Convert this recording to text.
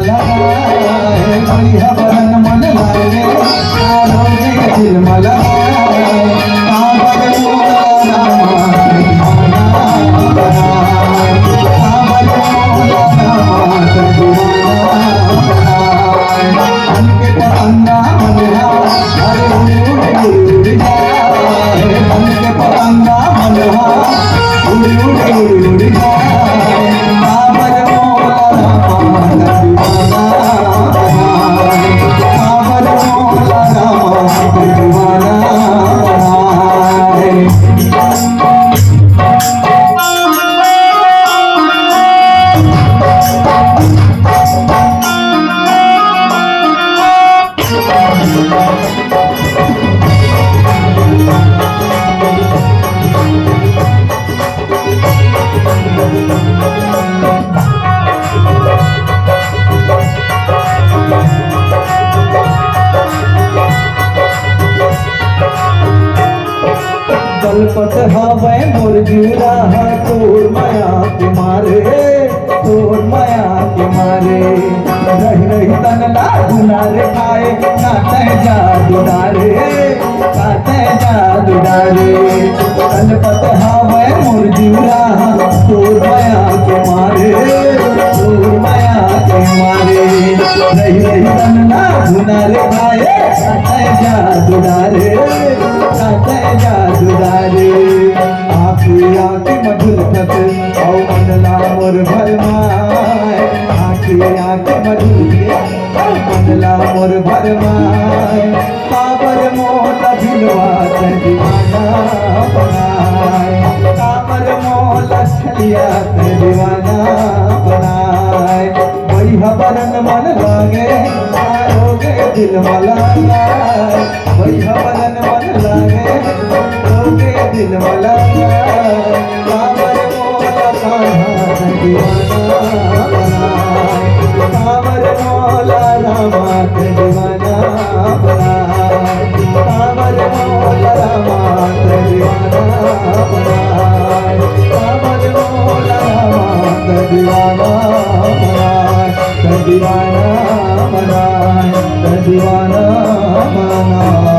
लगाए बढ़िया बरन मन लागे आरोगे दिल में लगाए कांवर मोला रामा कांवर मोला रामा उनके पतंगा मनहा अरे उड़ जाए उनके पतंगा मनहा उड़ जाए कांवर मोला रामा कांवर मोला रामा दीवाना कलपत हवे मोर जीरा तोर माया के मारे तोर माया के मारे रही रही तन गुनारे खाए काटे जादू डारे काटे जादू डारे कलपत हवे मोर जीरा तोर माया के मारे तोर माया के मारे रही रही तन गुनारे खाए काटे जादू डारे काटे जादू डारे आँखी आँखी मधुर खत औ मनला मोर भरमाए आँखी आँखी मधुर मनला मोर भरमाए कांवर मोला दिलवा से दीवाना बनाए कांवर मोला छलिया से दीवाना बनाए वही बरन मन लागे आरोगे दिल में लगाए वही बरन मन लागे रोगे दिल में लगाए कांवर मोला कान्हा दीवाना बनाए कांवर मोला रामा दीवाना बनाए कांवर मोला रामा दीवाना बनाए कांवर मोला रामा दीवाना बनाए दीवाना बनाए दीवाना बनाए।